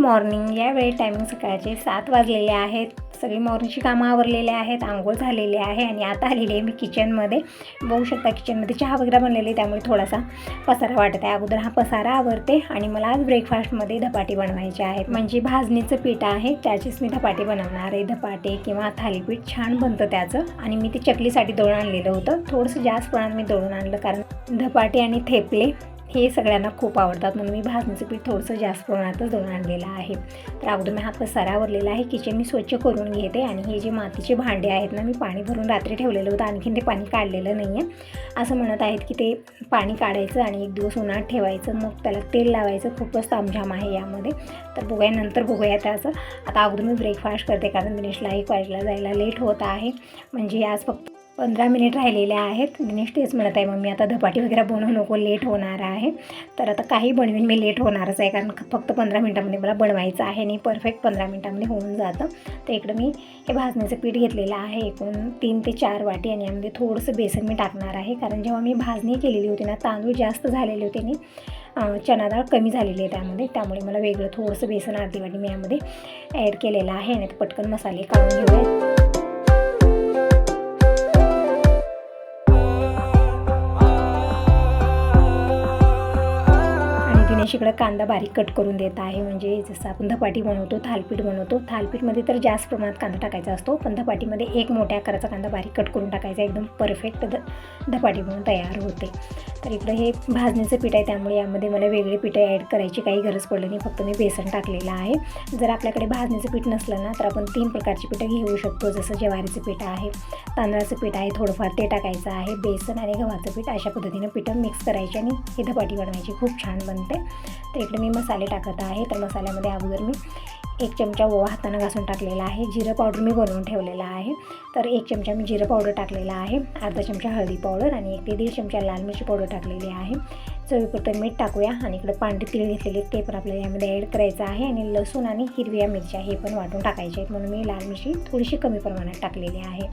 Morning. यावेळी timing सकाळचे 7 वाजलेले आहेत. सगळी मॉर्निंगची कामं आवरलेले आहेत, आंघोळ झालेली आहे आणि आता आलेली आहे मी किचनमध्ये. बघू शकता किचनमध्ये चहा वगैरे बनलेली, त्यामुळे थोडासा पसारा वाटत आहे. अगोदर हा पसारा आवरते आणि मला आज ब्रेकफास्टमध्ये धपाटे बनवायचे आहेत. म्हणजे भाजणीचं पीठ आहे त्याचीच मी धपाटे बनवणार आहे. धपाटे किंवा थालीपीठ छान बनतं त्याचं. आणि मी ते चकलीसाठी दळून आणलेलं होतं. थोडंसं जास्त प्रमाणात मी दळून आणलं, कारण धपाटे आणि थेपले हे सगळ्यांना खूप आवडतात, म्हणून मी भाजणीचं पीठ थोडंसं जास्त प्रमाणातच दळून आणलेलं आहे. तर अगोदर मी हा पसारा आवरलेला आहे. किचन मी स्वच्छ करून घेते. आणि हे जे मातीचे भांडे आहेत ना, मी पाणी भरून रात्री ठेवलेलं होतं, आणखीन ते पाणी काढलेलं नाही आहे. असं म्हणत आहेत की ते पाणी काढायचं आणि एक दिवस उन्हात ठेवायचं, मग त्याला तेल लावायचं. खूपच तामझाम आहे यामध्ये. तर बघूया, नंतर बघूया त्याचं. आता अगोदर मी ब्रेकफास्ट करते, कारण दिनेशला 1 वाजला जायला लेट होत आहे. म्हणजे आज फक्त 15 मिनिट राहिलेले आहेत. दिनेश तेच म्हणत आहे, मम्मी आता धपाटी वगैरे बनवू नको, लेट होणार आहे. तर आता काही बनवीन मी, लेट होणारच आहे, कारण फक्त 15 मिनटामध्ये मला बनवायचं आहे आणि परफेक्ट 15 मिनटामध्ये होऊन जातं. तर इकडं मी हे भाजणीचं पीठ घेतलेलं आहे, एकूण 3 ते 4 वाटी. आणि यामध्ये थोडंसं बेसन मी टाकणार आहे, कारण जेव्हा मी भाजणी केलेली होती ना, तांदूळ जास्त झालेले होते आणि चणा डाळ कमी झालेली आहे त्यामुळे मला वेगळं थोडंसं बेसन अर्धी वाटी मी यामध्ये ॲड केलेलं आहे. आणि पटकन मसाले काढून घेऊया. इकडं कांदा बारीक कट करून देत आहे. म्हणजे जसं आपण धपाटी बनवतो, थालीपीठ बनवतो, थालीपीठमध्ये तर जास्त प्रमाणात कांदा टाकायचा असतो, पण धपाटीमध्ये एक मोठ्या आकाराचा कांदा बारीक कट करून टाकायचा. एकदम परफेक्ट धपाटी बनवून तयार होते. तर इकडं हे भाजणीचं पीठ आहे, त्यामुळे यामध्ये मला वेगळे पीठ ॲड करायची काही गरज पडली नाही, फक्त मी बेसन टाकलेलं आहे. जर आपल्याकडे भाजणीचं पीठ नसलं ना, तर आपण 3 प्रकारची पीठं घेऊ शकतो. जसं ज्वारीचं पीठ आहे, तांदळाचं पीठ आहे थोडंफार, ते टाकायचं आहे, बेसन आणि गव्हाचं पीठ, अशा पद्धतीनं पीठं मिक्स करायची आणि ही धपाटी बनवायची. खूप छान बनते. तर इकडे मी मसाले टाकत आहे. तर मसाल्यामध्ये अगोदर मी 1 चमचा ओवा हातानं घासून टाकलेला आहे. जिरं पावडर मी बनवून ठेवलेला आहे, तर 1 चमचा मी जिरं पावडर टाकलेला आहे, अर्धा चमचा हळदी पावडर आणि 1 ते 1.5 चमचा लाल मिरची पावडर टाकलेली आहे. चवीपुरतं मीठ टाकूया. आणि इकडे पांढरे तीळ घेतलेले ते पण आपल्याला यामध्ये ॲड करायचं आहे. आणि लसूण आणि हिरव्या मिरच्या हे पण वाटून टाकायचे आहेत, म्हणून मी लाल मिरची थोडीशी कमी प्रमाणात टाकलेली आहे.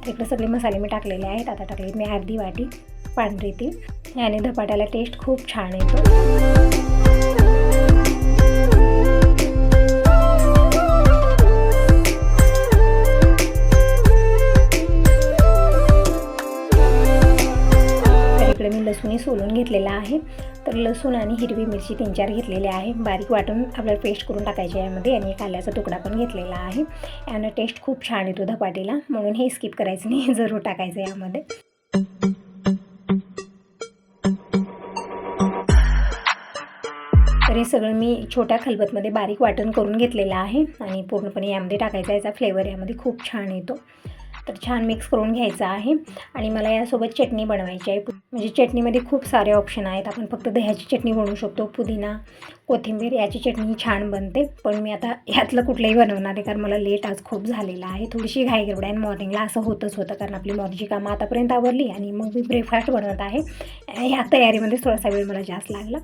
तर इकडे सगळे मसाले मी टाकलेले आहेत. आता टाकले मी अर्धी वाटी पांढरे तीळ. याने धपाट्याला टेस्ट खूप छान येतो. मी लसूण सोलून घेतलेला आहे. तर लसूण आणि हिरवी मिरची 3-4 घेतलेले आहे, बारीक वाटून आपल्याला पेस्ट करून टाकायची यामध्ये. आणि एक आल्याचा तुकडा पण घेतलेला आहे. यानं टेस्ट खूप छान येतो धपाटीला, म्हणून हे स्किप करायचं नाही, जरूर टाकायचं यामध्ये. तर हे सगळं मी छोट्या खलबत्तीमध्ये बारीक वाटण करून घेतलेलं आहे आणि पूर्णपणे यामध्ये टाकायचा. याचा फ्लेवर यामध्ये खूप छान येतो. तर छान मिक्स करून घ्यायचं आहे. आणि मला यासोबत चटणी बनवायची आहे. म्हणजे चटणीमध्ये खूप सारे ऑप्शन आहेत. आपण फक्त दह्याची चटणी बनवू शकतो, पुदिना, कोथिंबीर याची चटणी छान बनते. पण मी आता ह्यातलं कुठलंही बनवणार आहे, कारण मला लेट आज खूप झालेला आहे. थोडीशी घाई गडबड आहे. मॉर्निंगला असं होतच होतं, कारण आपली मॉर्निंगची कामं आतापर्यंत आवरली आणि मग मी ब्रेकफास्ट बनवत आहे. ह्या तयारीमध्ये थोडासा वेळ मला जास्त लागला.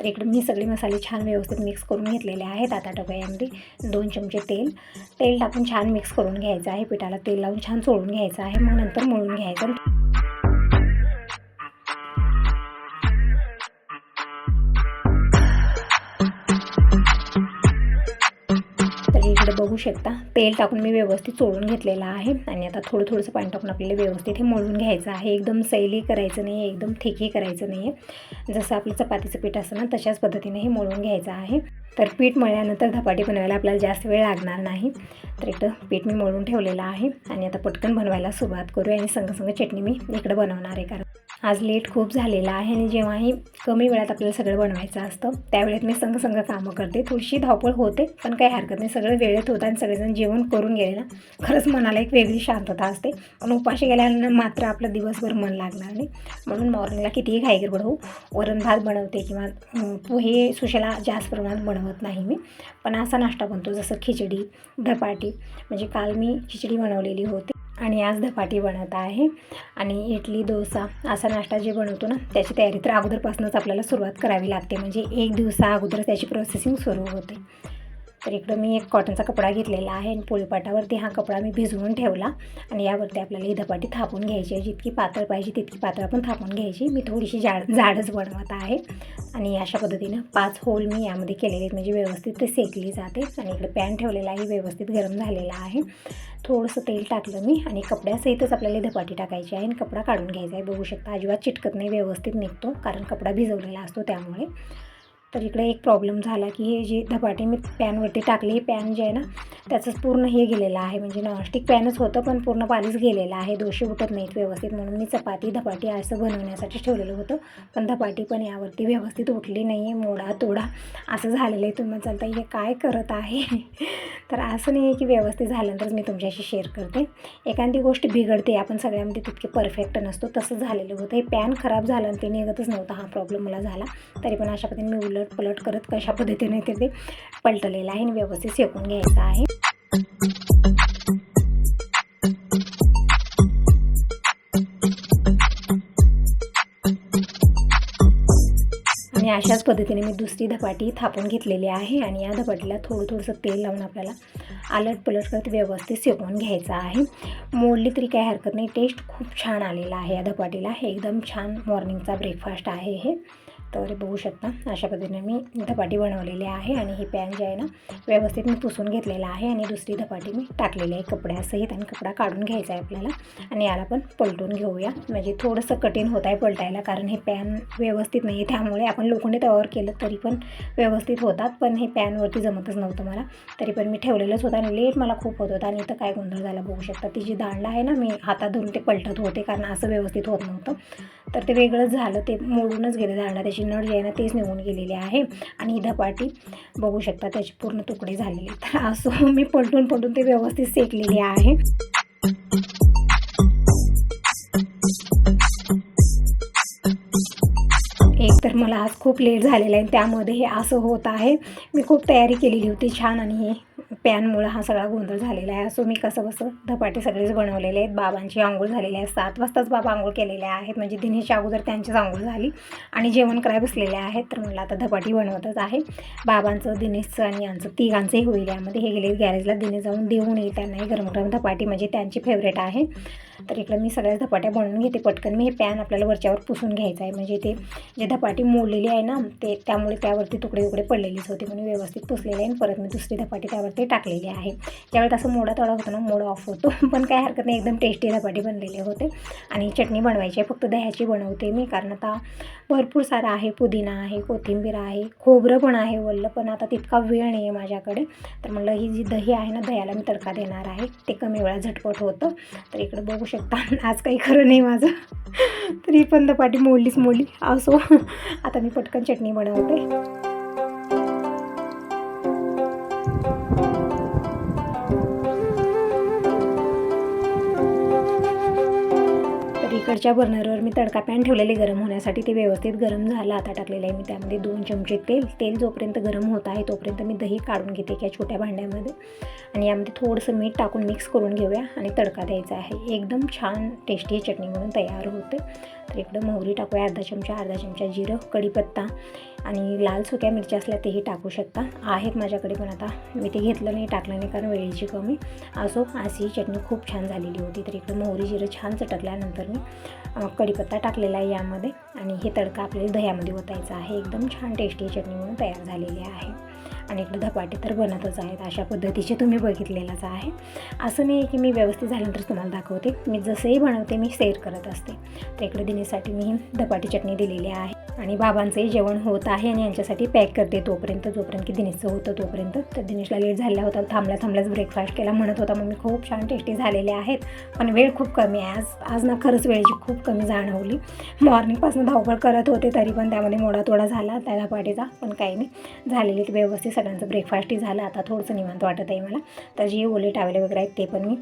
तर इकडे मी सगळे मसाले छान व्यवस्थित मिक्स करून घेतलेले आहेत. आता टाकूया यामध्ये 2 चमचे तेल टाकून छान मिक्स करून घ्यायचं आहे. पिठाला तेल लावून छान सोडून घ्यायचं आहे, मग नंतर मळून घ्यायचं. इकडे बघू शकता तेल टाकून मी व्यवस्थित चोळून घेतलेला आहे. आणि आता थोडंसं पाणी टाकून आपल्याला व्यवस्थित हे मळून घ्यायचं आहे. एकदम सैली करायचं नाही आहे, एकदम थिकही करायचं नाही आहे. जसं आपलं चपातीचं पीठ असतं ना, तशाच पद्धतीने हे मळून घ्यायचं आहे. तर पीठ मळल्यानंतर धपाटी बनवायला आपल्याला जास्त वेळ लागणार नाही. तर इकडं पीठ मी मळून ठेवलेलं आहे. आणि आता पटकन बनवायला सुरुवात करूया. आणि संग चटणी मी इकडं बनवणार आहे, कारण आज लेट खूप झालेला आहे. आणि जेव्हाही कमी वेळात आपल्याला सगळं बनवायचं असतं, त्यावेळेत मी संग कामं करते. थोडीशी धावपळ होते, पण काही हरकत नाही. सगळं वेळेत होतं आणि सगळेजण जेवण करून गेले ना, खरंच मनाला एक वेगळी शांतता असते. पण उपाशी गेल्यानं मात्र आपलं दिवसभर मन लागणार नाही. म्हणून मॉर्निंगला कितीही घाई गडबड हो, वरण भात बनवते किंवा पोहे सुशाला जास्त प्रमाणात बनवत नाही मी. पण असा नाश्ता बनतो, जसं खिचडी, धपाटी. म्हणजे काल मी खिचडी बनवलेली होती आणि आज धपाटी बनवत आहे. आणि इडली, डोसा असा नाश्ता जे बनवतो ना, त्याची तयारी तर अगोदरपासूनच आपल्याला सुरुवात करावी लागते. म्हणजे 1 दिवसा अगोदर त्याची प्रोसेसिंग सुरू होते. तर इकडं मी एक कॉटनचा कपडा घेतलेला आहे आणि पोळीपाटावरती हा कपडा मी भिजवून ठेवला आणि यावरती आपल्याला ही धपाटी थापून घ्यायची आहे. जितकी पातळ पाहिजे तितकी पातळ आपण थापून घ्यायची. मी थोडीशी जाडच बनवत आहे आणि अशा पद्धतीनं 5 होल मी यामध्ये केलेले आहेत, म्हणजे व्यवस्थित ते सेकली जाते. आणि इकडे पॅन ठेवलेला आहे, व्यवस्थित गरम झालेला आहे. थोडंसं तेल टाकलं मी आणि कपड्यासहितच आपल्याला धपाटी टाकायची आहे आणि कपडा काढून घ्यायचा आहे. बघू शकता अजिबात चिटकत नाही, व्यवस्थित निघतो कारण कपडा भिजवलेला असतो त्यामुळे. तर इकडे एक प्रॉब्लेम झाला की हे जी धपाटी मी पॅनवरती टाकली, हे पॅन जे आहे ना त्याचंच पूर्ण हे गेलेलं आहे, म्हणजे नॉनस्टिक पॅनच होतं पण पूर्ण पालीच गेलेलं आहे, दोषे उठत नाहीत व्यवस्थित. म्हणून मी चपाती धपाटी असं बनवण्यासाठी ठेवलेलं होतं, पण धपाटी पण यावरती व्यवस्थित उठली नाही आहे, मोडा तोडा असं झालेलं आहे. तुम्ही चालता हे काय करत आहे तर असं नाही आहे की व्यवस्थित झाल्यानंतरच मी तुमच्याशी शेअर करते. एखादी गोष्ट बिघडते, आपण सगळ्यामध्ये तितके परफेक्ट नसतो, तसं झालेलं होतं. हे पॅन खराब झालं आणि ते निघतच नव्हतं, हा प्रॉब्लेम मला झाला. तरी पण अशा पद्धतीने मी पलट करत कशा पद्धतीने ते पलटलेलं आहे आणि व्यवस्थित शेकून घ्यायचं आहे. आणि अशाच पद्धतीने मी दुसरी धपाटी थापून घेतलेली आहे आणि या धपाटीला थोडंसं तेल लावून आपल्याला आलट पलट करत व्यवस्थित शेकून घ्यायचं आहे. मोडली तरी काही हरकत नाही, टेस्ट खूप छान आलेला आहे या धपाटीला. एकदम छान मॉर्निंगचा ब्रेकफास्ट आहे हे. तर बघू शकता अशा पद्धतीने मी धपाटी बनवलेली आहे आणि ही पॅन जे आहे ना व्यवस्थित मी पुसून घेतलेला आहे आणि दुसरी धपाटी मी टाकलेली आहे कपड्यासहित आणि कपडा काढून घ्यायचा आहे आपल्याला आणि याला पण पलटून घेऊया. म्हणजे थोडंसं कठीण होत आहे पलटायला कारण हे पॅन व्यवस्थित नाही आहे, त्यामुळे आपण लोखंडी तव्यावर केलं तरी पण व्यवस्थित होतात, पण हे पॅनवरती जमतच नव्हतं मला. तरी पण मी ठेवलेलंच होतं आणि लेट मला खूप होत होता आणि इथं काय गोंधळ झाला बघू शकता. ती जी दांडा आहे ना मी हातात धरून ते पलटत होते कारण असं व्यवस्थित होत नव्हतं, तर ते वेगळंच झालं, ते मोडूनच गेले दांडा. त्याची नळ जे आहे ना तेच निघून गेलेले आहे आणि ही धपाटी बघू शकता त्याचे पूर्ण तुकडे झालेले. तर असं मी पलटून ते व्यवस्थित शेकलेली आहे. एक तर मला आज खूप लेट झालेला आहे त्यामध्ये हे असं होत आहे. मी खूप तयारी केलेली होती छान आणि हे पॅनमुळं हा सगळा गोंधळ झालेला आहे. असं मी कसं धपाटे सगळेच बनवलेले आहेत. बाबांची आंघोळ झालेली आहे, 7 वाजताच बाबा आंघोळ केलेले आहेत, म्हणजे दिनेशच्या अगोदर त्यांचीच आंघोळ झाली आणि जेवण करायला बसलेले आहेत. तर म्हणलं आता धपाटी बनवतच आहे. बाबांचं, दिनेशचं आणि यांचं तिघांचंही होईल यामध्ये. हे गेले गॅरेजला, दिनेश जाऊन देऊन येईल त्यांनाही गरम गरम धपाटी, म्हणजे त्यांची फेवरेट आहे. तर इकडं मी सगळ्याच धपाट्या बनवून घेते पटकन. मी हे पॅन आपल्याला वरच्यावर पुसून घ्यायचं आहे, म्हणजे ते जे धपाटी मोडलेली आहे ना ते त्यामुळे त्यावरती तुकडे पडलेलेच होते म्हणून व्यवस्थित पुसलेले आहे. आणि परत मी दुसरी धपाटी त्यावरती टाकलेली आहे. ज्यावेळेस असं मोडा तोडा होतो ना मोड ऑफ होतो पण काय हरकत नाही, एकदम टेस्टी धपाटी बनलेले होते. आणि चटणी बनवायची आहे, फक्त दह्याची बनवते मी कारण आता भरपूर सारा आहे, पुदिना आहे, कोथिंबीर आहे, खोबरं पण आहे वल्लं, पण आता तितका वेळ नाही आहे माझ्याकडे. तर म्हणलं ही जी दही आहे ना दह्याला मी तडका देणार आहे, ते कमी वेळात झटपट होतं. तर इकडं बघू शकता आज काही खरं नाही माझं तरी पण धपाटी मोडली असो. आता मी पटकन चटणी बनवते. इकडच्या बर्नरवर मी तडका पॅन ठेवलेले गरम होण्यासाठी, ते व्यवस्थित गरम झालं. आता टाकलेलं आहे मी त्यामध्ये 2 चमचे तेल. जोपर्यंत गरम होत आहे तोपर्यंत मी दही काढून घेते एका छोट्या भांड्यामध्ये आणि यामध्ये थोडंसं मीठ टाकून मिक्स करून घेऊया आणि तडका द्यायचा आहे. एकदम छान टेस्टी चटणी म्हणून तयार होते. तर इकडं मोहरी टाकूया अर्धा चमचा जिरं, कढीपत्ता आणि लाल सुक्या मिरच्या असल्या तेही टाकू शकता, आहेत माझ्याकडे, पण आता मी ते घेतलं नाही, टाकलं नाही कारण वेळेची कमी. असो, अशी चटणी खूप छान झालेली होती. तर इकडं मोहरी जिरं छान चटकल्यानंतर मी कढीपत्ता टाकलेला आहे यामध्ये आणि हे तडका आपल्याला दह्यामध्ये ओतायचा आहे. एकदम छान टेस्टी चटणी म्हणून तयार झालेली आहे. आणि इकडे धपाटे तर बनतच आहेत, अशा पद्धतीचे तुम्ही बघितलेलंच आहे. असं नाही की मी व्यवस्थित झाल्यानंतर तुम्हाला दाखवते, मी जसंही बनवते मी शेअर करत असते. तर इकडे दिनेशसाठी मी धपाटी चटणी दिलेली आहे आणि बाबांचंही जेवण होत आहे आणि यांच्यासाठी पॅक करते जोपर्यंत की दिनेशचं होतं तोपर्यंत. तर दिनेशला लेट झाला होता, थांबल्याच ब्रेकफास्ट केला म्हणत होता, मग मी खूप छान टेस्टी झालेले आहेत, पण वेळ खूप कमी आहे आज ना, खरंच वेळेची खूप कमी जाणवली. मॉर्निंगपासून धावपळ करत होते तरी पण त्यामध्ये मोडातोडा झाला त्या धपाटीचा, पण काही नाही, झालेले ते व्यवस्थित सगळ्यांचं ब्रेकफास्टही झालं. आता थोडंसं निवांत वाटत आहे मला. तर जे ओले टावेले वगैरे आहेत ते पण मी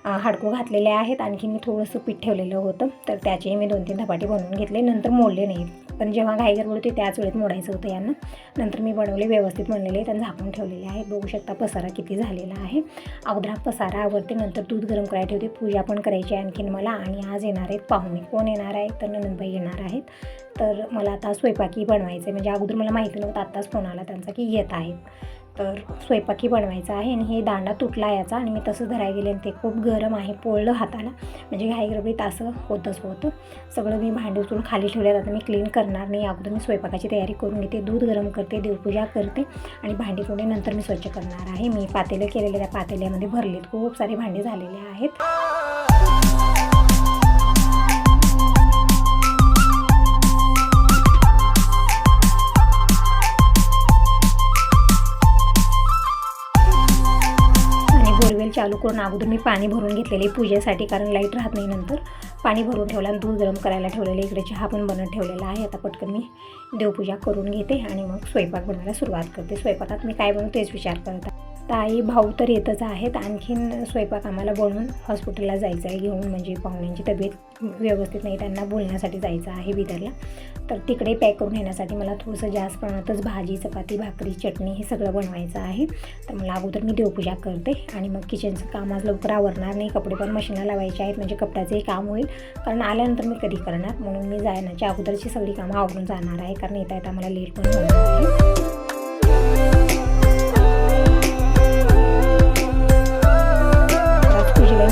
हाडको घातलेले आहेत. आणखी मी थोडंसं पीठ ठेवलेलं होतं, तर त्याचेही मी 2-3 धपाटे बनवून घेतले. नंतर मोडले नाही, पण जेव्हा घाईगडबड होती त्याच वेळेत मोडायचं होतं यांना. नंतर मी बनवले, व्यवस्थित बनलेले आहेत आणि झाकून ठेवलेले आहेत. बघू शकता पसारा किती झालेला आहे. अगोदर पसारा आवडते, नंतर दूध गरम करायला ठेवते, पूजा पण करायची आणखीन मला. आणि आज येणार आहेत पाहुणे. कोण येणार आहे तर नंदबाई येणार आहेत. तर मला आता स्वयंपाकी बनवायचं आहे, म्हणजे अगोदर मला माहिती नव्हतं, आत्ताच फोन आला त्यांचा की येत आहेत. तर स्वयंपाकी बनवायचा आहे आणि हे दांडा तुटला याचा आणि मी तसं धरायला गेले आणि ते खूप गरम आहे, पोळलं हाताला, म्हणजे घाईगडबडीत असं होतं. सगळं मी भांडी उचलून खाली ठेवल्यात. आता मी क्लीन करणार नाही, अगोदर मी स्वयंपाकाची तयारी करून घेते, दूध गरम करते, देवपूजा करते आणि भांडी कोणी नंतर मी स्वच्छ करणार आहे. मी पातेलं केलेले, त्या पातेल्यामध्ये भरलेत, खूप सारे भांडी झालेले आहेत. बोरवेल चालू करून अगोदर मी पाणी भरून घेतलेले पूजेसाठी, कारण लाईट राहत नाही. नंतर पाणी भरून ठेवलं आणि दूध गरम करायला ठेवलेलं. इकडे चहा पण बनवून ठेवलेला आहे. आता पटकन मी देवपूजा करून घेते आणि मग स्वयंपाक बनवायला सुरुवात करते. स्वयंपाकात मी काय बनवू तेच विचार करत. ताई भाऊ तर येतच आहेत, आणखीन स्वयंपाक आम्हाला बनवून हॉस्पिटलला जायचं आहे घेऊन, म्हणजे पाहुण्यांची तब्येत व्यवस्थित नाही, त्यांना बोलण्यासाठी जायचं आहे बिदरला. तर तिकडे पॅक करून येण्यासाठी मला थोडंसं जास्त प्रमाणातच भाजी, चपाती, भाकरी, चटणी हे सगळं बनवायचं आहे. तर मला अगोदर मी देवपूजा करते आणि मग किचनचं काम आज लवकर आवरणार नाही. कपडे पण मशीनला लावायचे आहेत, म्हणजे कपड्याचंही काम होईल, कारण आल्यानंतर मी कधी करणार, म्हणून मी जाण्याच्या अगोदरची सगळी कामं आवरून जाणार आहे, कारण येता येता मला लेट पण होणार आहे.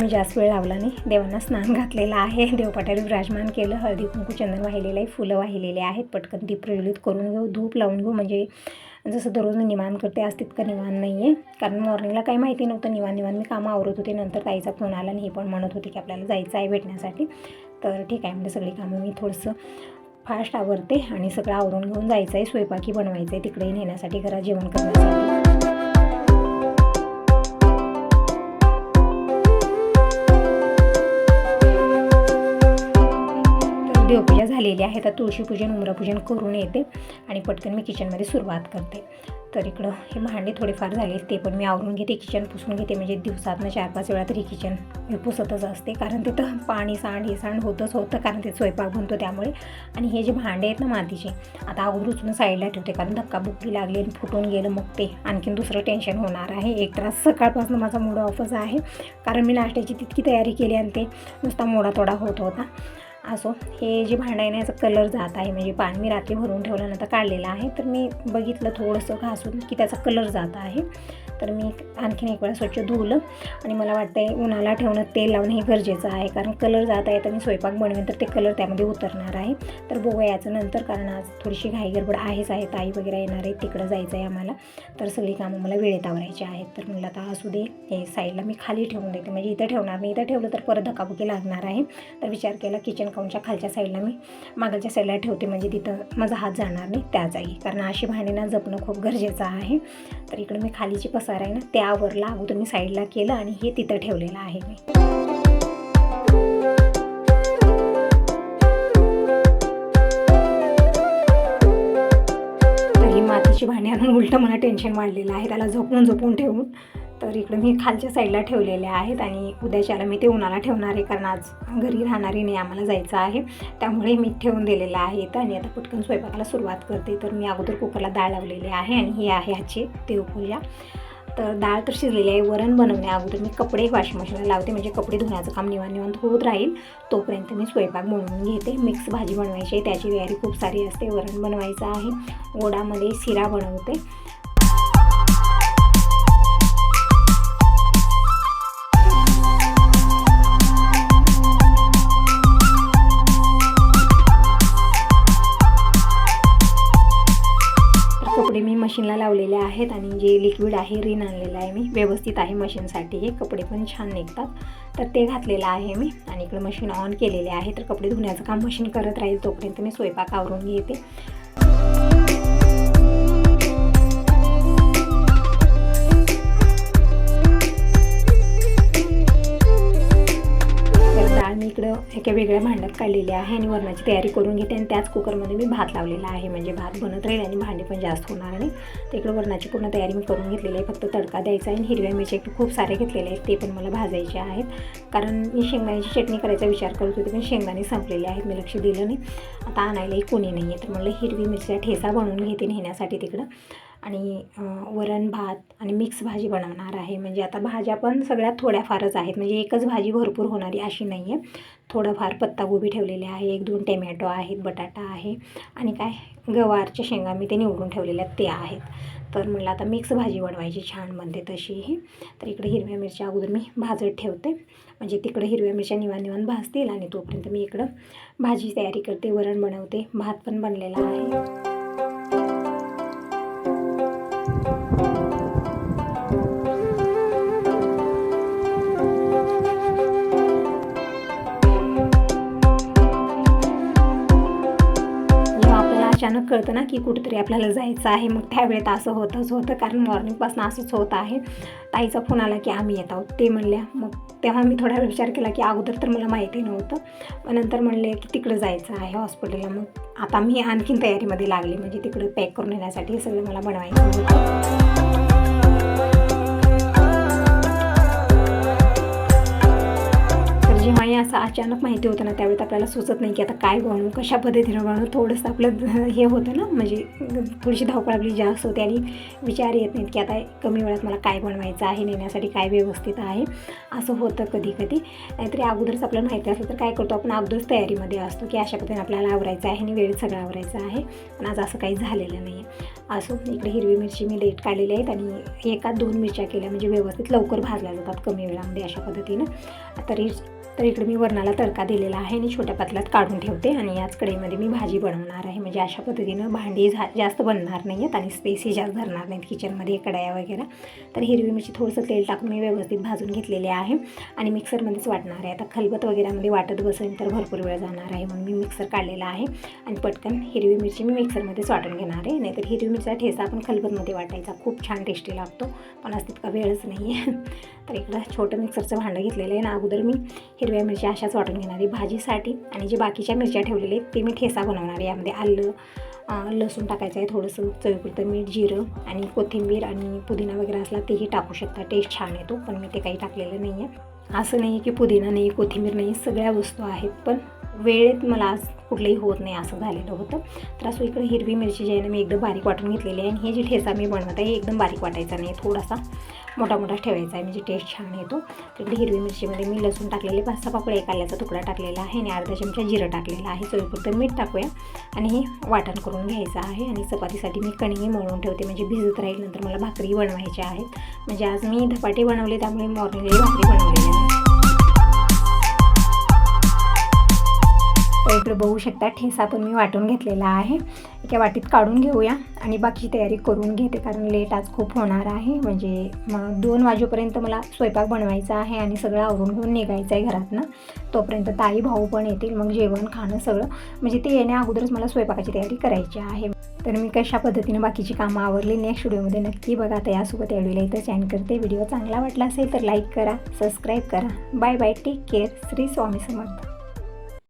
मी जास्त वेळ लावला नाही. देवांना स्नान घातलेलं आहे, देवपाट्याला विराजमान केलं, हळदी कुंकू चंदन वाहिलेलं आहे, फुलं वाहिलेले आहेत. पटकन दीप प्रज्वलित करून घेऊ, धूप लावून घेऊ, म्हणजे जसं दररोज मी निवांत करते आज तितकं निवांत नाही आहे, कारण मॉर्निंगला काही माहिती नव्हतं. निवांत मी कामं आवरत होते. नंतर ताईचा फोन आला आणि हे पण म्हणत होते की आपल्याला जायचं आहे भेटण्यासाठी. तर ठीक आहे म्हणजे सगळी कामं मी थोडंसं फास्ट आवरते आणि सगळं आवरून घेऊन जायचं आहे. स्वयंपाकी बनवायचं आहे तिकडे नेण्यासाठी, घरात जेवण करण्यासाठी. देवपूजा झालेली आहे. तर तुळशीपूजन, उंबरापूजन करून येते आणि पटकन मी किचनमध्ये सुरुवात करते. तर इकडं हे भांडे थोडेफार झाले, ते पण मी आवरून घेते, किचन पुसून घेते, म्हणजे दिवसातनं 4-5 वेळा तरी किचन मी पुसतच असते, कारण तिथं पाणी सांड हे सांड होतंच होतं, कारण ते स्वयंपाक बनतो त्यामुळे. आणि हे जे भांडे आहेत ना मातीचे, आता अगोदर उचलून साईडला ठेवते, कारण धक्काबुक्की लागली आणि फुटून गेलं मग ते आणखीन दुसरं टेन्शन होणार आहे. एक त्रास सकाळपासून माझा मूड ऑफच आहे, कारण मी नाश्त्याची तितकी तयारी केली आणि ते नुसता मोडातोडा होत होता. असो, हे जे भांडं आहे ना याचा कलर जात आहे, म्हणजे पाणी मी रात्री भरून ठेवल्यानंतर काढलेलं आहे. तर मी बघितलं थोडंसं घासून की त्याचा कलर जात आहे. तर मी आणखीन एक वेळा स्वच्छ धुवलं आणि मला वाटतं आहे उन्हाला ठेवणं, तेल लावणं हे गरजेचं आहे, कारण कलर जात आहे. तर मी स्वयंपाक बनवेन तर ते कलर त्यामध्ये उतरणार आहे. तर बघूया याचं नंतर, कारण आज थोडीशी घाई गडबड आहेच आहे, ताई वगैरे येणार आहे, तिकडं जायचं आहे आम्हाला. तर सगळी कामं मला वेळेत आवरायची आहेत. तर म्हणलं आता असू दे, हे साईडला मी खाली ठेवून देते, म्हणजे इथं ठेवणार नाही, इथं ठेवलं तर परत धक्काबुक्की लागणार आहे. तर विचार केला किचन काउंटच्या खालच्या साईडला मी मागच्या साईडला ठेवते, म्हणजे तिथं माझा हात जाणार नाही त्या जागी, कारण अशी भांडीना जपणं खूप गरजेचं आहे. तर इकडं मी खालीची पसार आहे ना त्यावरला अगोदर मी साईडला केलं आणि हे तिथं ठेवलेलं आहे मी. तर ही मातीची भांडी आणून उलटं मला टेन्शन वाढलेलं आहे, त्याला झोपून ठेवून. तर इकडं मी खालच्या साईडला ठेवलेले आहेत आणि उद्याच्याला मी ते उन्हाला ठेवणार आहे, कारण आज घरी राहणारी नाही, आम्हाला जायचं आहे, त्यामुळे मी ठेवून दिलेलं आहे इथं. आणि आता पटकन स्वयंपाकाला सुरुवात करते. तर मी अगोदर कुकरला डाळ लावलेली आहे आणि ही आहे ह्याची देवपूजा. तर डाळ तर शिजलेली आहे. वरण बनवण्या अगोदर मी कपडे वॉशिंग मशीनला लावते, म्हणजे कपडे धुण्याचं काम निवांत होत राहील, तोपर्यंत मी स्वयंपाक बनवून घेते. मिक्स भाजी बनवायची आहे, त्याची तयारी खूप सारी असते. वरण बनवायचं आहे, गोडामध्ये शिरा बनवते. कपडे मी मशीनला लावलेले आहेत आणि जे लिक्विड आहे रिन आणलेलं आहे मी, व्यवस्थित आहे मशीनसाठी, हे कपडे पण छान निघतात. तर ते घातलेलं आहे मी आणि इकडे मशीन ऑन केलेले आहे. तर कपडे धुण्याचं काम मशीन करत राहील, तोपर्यंत मी स्वयंपाक आवरून घेते. मी इकडं एका वेगळ्या भांड्यात काढलेली आहे आणि वरणाची तयारी करून घेते आणि त्याच कुकरमध्ये मी भात लावलेला आहे, म्हणजे भात बनत राहील आणि भांडी पण जास्त होणार नाही. तर इकडं वरणाची पूर्ण तयारी मी करून घेतलेली आहे, फक्त तडका द्यायचा आहे. आणि हिरव्या मिरच्या खूप सारे घेतलेले आहेत, ते पण मला भाजायचे आहेत, कारण मी शेंगदाण्याची चटणी करायचा विचार करत होते, पण शेंगदाणे संपलेले आहेत, मी लक्ष दिलं नाही. आता आणायलाही कोणी नाही आहे, तर म्हणलं हिरवी मिरच्या ठेचा बनवून घेते नेण्यासाठी तिकडं. आणि वरण भात आणि मिक्स भाजी बनवणार आहे. म्हणजे आता भाज्या पण सगळ्यात थोड्याफारच आहेत, म्हणजे एकच भाजी भरपूर होणारी अशी नाही आहे. थोडंफार पत्तागोबी ठेवलेले आहे, 1-2 टोमॅटो आहेत, बटाटा आहे आणि काय गवारच्या शेंगा मी ते निवडून ठेवलेल्या ते आहेत. तर म्हटलं आता मिक्स भाजी बनवायची छान बनते तशीही. तर इकडे हिरव्या मिरच्या अगोदर मी भाजत ठेवते, म्हणजे तिकडे हिरव्या मिरच्या निवांत भाजतील आणि तोपर्यंत मी इकडं भाजी तयारी करते, वरण बनवते, भात पण बनलेला आहे. अचानक कळतं ना की कुठेतरी आपल्याला जायचं आहे, मग त्यावेळेत असं होतं कारण मॉर्निंगपासून असंच होत आहे. ताईचा फोन आला की आम्ही येत आहोत ते म्हणल्या. मग तेव्हा मी थोडा वेळ विचार केला की अगोदर तर मला माहिती नव्हतं, मग नंतर म्हणले की तिकडं जायचं आहे हॉस्पिटलला. मग आता मी आणखीन तयारीमध्ये लागली, म्हणजे तिकडं पॅक करून येण्यासाठी हे सगळं मला बनवायचं होतं. जेव्हाही असं अचानक माहिती होतं ना त्यावेळेस आपल्याला सुचत नाही की आता काय बनवू, कशा पद्धतीनं बनवू. थोडंसं आपलं हे होतं ना, म्हणजे थोडीशी धावपळ आपली जास्त होते आणि विचार येत नाहीत की आता कमी वेळात मला काय बनवायचं आहे, नेण्यासाठी काय व्यवस्थित आहे, असं होतं कधी कधी. नाहीतरी अगोदरच आपल्याला माहिती असलं तर काय करतो आपण, अगोदरच तयारीमध्ये असतो की अशा पद्धतीने आपल्याला आवरायचं आहे आणि वेळेत सगळं आवरायचं आहे. पण आज असं काही झालेलं नाही आहे. असो, इकडे हिरवी मिरची मी लेट काढलेली आहेत आणि 1-2 मिरच्या केल्या, म्हणजे व्यवस्थित लवकर भाजल्या जातात कमी वेळामध्ये अशा पद्धतीनं. तर इकडे मी वरणाला तडका दिलेला आहे आणि छोट्या पातेल्यात काढून ठेवते आणि याच कढईमध्ये मी भाजी बनवणार आहे. म्हणजे अशा पद्धतीनं भांडी जास्त बनणार नाही आहेत आणि स्पेसही जास्त धरणार नाहीत किचनमध्ये कढया वगैरे. तर हिरवी मिरची थोडंसं तेल टाकून मी व्यवस्थित भाजून घेतलेले आहे आणि मिक्सरमध्येच वाटणार आहे. आता खलबत वगैरेमध्ये वाटत बसेल तर भरपूर वेळ जाणार आहे, म्हणून मी मिक्सर काढलेला आहे आणि पटकन हिरवी मिरची मी मिक्सरमध्येच वाटून घेणार आहे. नाहीतर हिरवी मिरचा ठेचा आपण खलबतमध्ये वाटायचा, खूप छान टेस्टी लागतो, पण आज तितका वेळच नाही आहे. तर इकडं छोटं मिक्सरचं भांडं घेतलेलं आहे ना, अगोदर मी हिरव्या मिरच्या अशाच वाटून घेणार आहे भाजीसाठी आणि जे बाकीच्या मिरच्या ठेवलेल्या आहेत ते मी ठेचा बनवणार आहे. यामध्ये आलं लसूण टाकायचं आहे, थोडंसं चवीपुरतं मीठ, जिरं आणि कोथिंबीर आणि पुदिना वगैरे असला तेही टाकू शकता, टेस्ट छान येतो. पण मी ते काही टाकलेलं नाही आहे. असं नाही की पुदिना नाही, कोथिंबीर नाही, सगळ्या वस्तू आहेत, पण वेळेत मला आज कुठलंही होत नाही असं झालेलं होतं. तर असं इकडे हिरवी मिरची जी आहे ना मी एकदम बारीक वाटून घेतलेली आहे आणि हे जे ठेचा मी बनवत आहे एकदम बारीक वाटायचा नाही, थोडासा मोठा ठेवायचा आहे, म्हणजे टेस्ट छान येतो. तिकडे हिरवी मिरचीमध्ये मी लसूण टाकलेले 5-6 पाकळ्या, एक आल्याचा तुकडा टाकलेला आहे आणि अर्धा चमचा जिरं टाकलेला आहे. चवीपुरतं मीठ टाकूया आणि हे वाटण करून घ्यायचं आहे. आणि चपातीसाठी मी कणगी मळून ठेवते, म्हणजे भिजत राहील, नंतर मला भाकरी बनवायच्या आहेत. म्हणजे आज मी धपाटे बनवले त्यामुळे मॉर्निंगला भाकरी बनवलेली आहे. तर इकडे बघू शकता ठेचा पण मी वाटून घेतलेला आहे. एका वाटीत काढून घेऊया आणि बाकीची तयारी करून घेते, कारण लेट आज खूप होणार आहे. म्हणजे 2 वाजेपर्यंत मला स्वयंपाक बनवायचा आहे आणि सगळं आवरून घेऊन निघायचं आहे घरातनं. तोपर्यंत ताई भाऊ पण येतील, मग जेवण खाणं सगळं, म्हणजे ते येण्या अगोदरच मला स्वयंपाकाची तयारी करायची आहे. तर मी कशा पद्धतीने बाकीची कामं आवरली नेक्स्ट व्हिडिओमध्ये नक्की बघा. तर यासोबत या व्हिडिओला इथं एंड करते. व्हिडिओ चांगला वाटला असेल तर लाईक करा, सबस्क्राईब करा. Bye bye, take care. Shri Swami समर्थ.